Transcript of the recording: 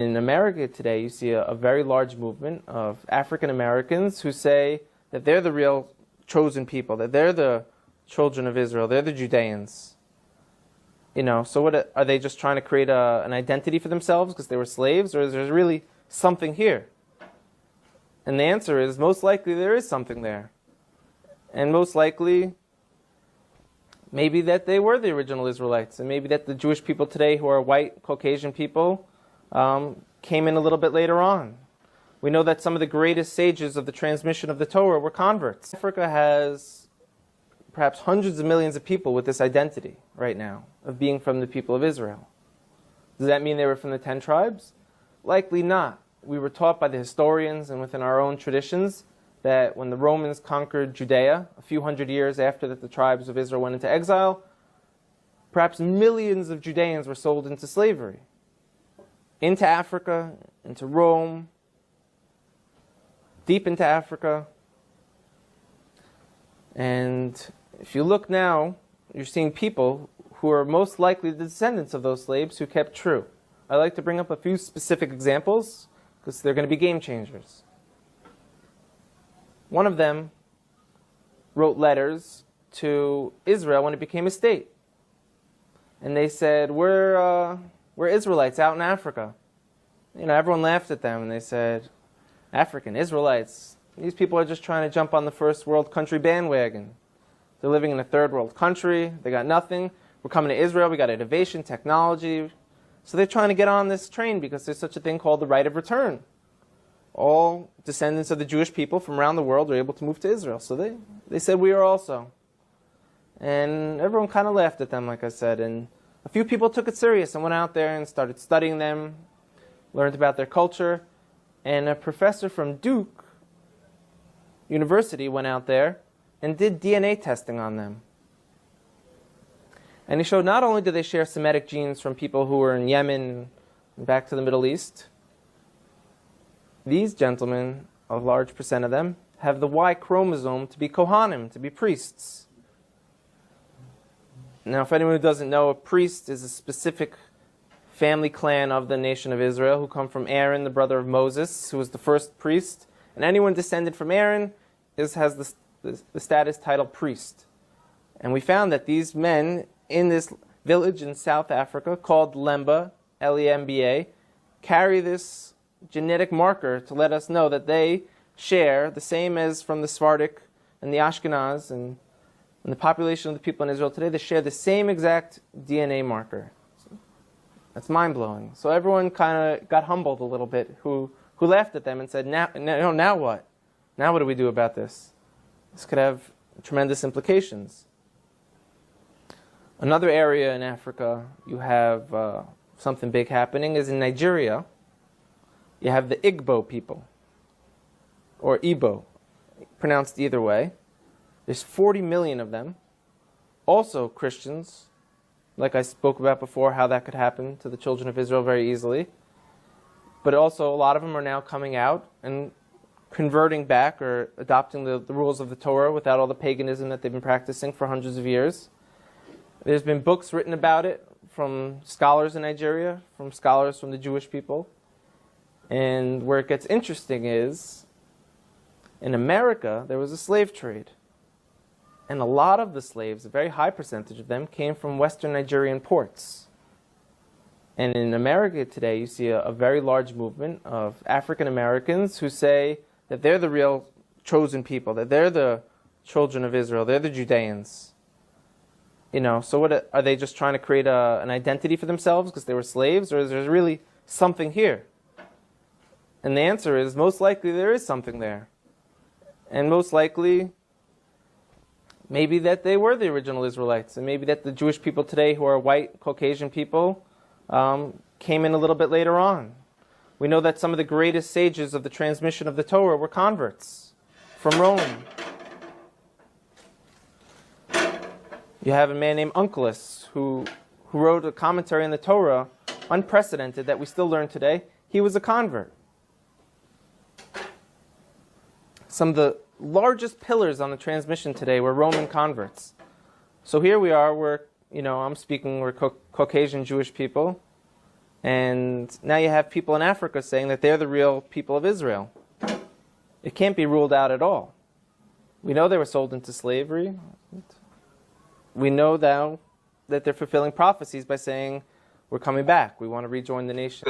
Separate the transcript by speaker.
Speaker 1: In America today, you see a very large movement of African Americans who say that they're the real chosen people, that they're the children of Israel, they're the Judeans. So what are they just trying to create an identity for themselves because they were slaves, or is there really something here? And the answer is, most likely there is something there. And most likely, maybe that they were the original Israelites, and maybe that the Jewish people today who are white, Caucasian people came in a little bit later on. We know that some of the greatest sages of the transmission of the Torah were converts. Africa has perhaps hundreds of millions of people with this identity right now of being from the people of Israel. Does that mean they were from the 10 tribes? Likely not. We were taught by the historians and within our own traditions that when the Romans conquered Judea, a few hundred years after that the tribes of Israel went into exile, perhaps millions of Judeans were sold into slavery. Into Africa, into Rome, deep into Africa. And if you look now, you're seeing people who are most likely the descendants of those slaves who kept true. I'd like to bring up a few specific examples because they're going to be game changers. One of them wrote letters to Israel when it became a state. And they said, we're Israelites out in Africa. Everyone laughed at them and they said, African Israelites, these people are just trying to jump on the first world country bandwagon. They're living in a third world country, they got nothing. We're coming to Israel, we got innovation, technology. So they're trying to get on this train because there's such a thing called the right of return. All descendants of the Jewish people from around the world are able to move to Israel. So they said we are also. And everyone kind of laughed at them, like I said. And a few people took it serious and went out there and started studying them, learned about their culture. And a professor from Duke University went out there and did DNA testing on them. And he showed not only do they share Semitic genes from people who were in Yemen and back to the Middle East, these gentlemen, a large percent of them, have the Y chromosome to be Kohanim, to be priests. Now, if anyone who doesn't know, a priest is a specific family clan of the nation of Israel who come from Aaron, the brother of Moses, who was the first priest. And anyone descended from Aaron has the status title priest. And we found that these men in this village in South Africa called Lemba, L-E-M-B-A, carry this genetic marker to let us know that they share the same as from the Sephardic and the Ashkenaz and the population of the people in Israel today. They share the same exact DNA marker. That's mind-blowing. So everyone kind of got humbled a little bit who laughed at them and said, now what? Now what do we do about this? This could have tremendous implications. Another area in Africa you have something big happening is in Nigeria. You have the Igbo people, or Igbo, pronounced either way. There's 40 million of them, also Christians, like I spoke about before, how that could happen to the children of Israel very easily. But also a lot of them are now coming out and converting back or adopting the rules of the Torah without all the paganism that they've been practicing for hundreds of years. There's been books written about it from scholars in Nigeria, from scholars from the Jewish people. And where it gets interesting is, in America, there was a slave trade. And a lot of the slaves, a very high percentage of them, came from Western Nigerian ports. And in America today, you see a very large movement of African Americans who say that they're the real chosen people, that they're the children of Israel, they're the Judeans. So what are they just trying to create an identity for themselves because they were slaves, or is there really something here? And the answer is, most likely there is something there. And most likely, maybe that they were the original Israelites, and maybe that the Jewish people today who are white, Caucasian people came in a little bit later on. We know that some of the greatest sages of the transmission of the Torah were converts from Rome. You have a man named Onkelos who wrote a commentary on the Torah, unprecedented, that we still learn today. He was a convert. Some of the largest pillars on the transmission today were Roman converts. So here we are, we're Caucasian Jewish people, And now you have people in Africa saying that they're the real people of Israel. It can't be ruled out at all. We know they were sold into slavery. We know now that they're fulfilling prophecies by saying, we're coming back. We want to rejoin the nation.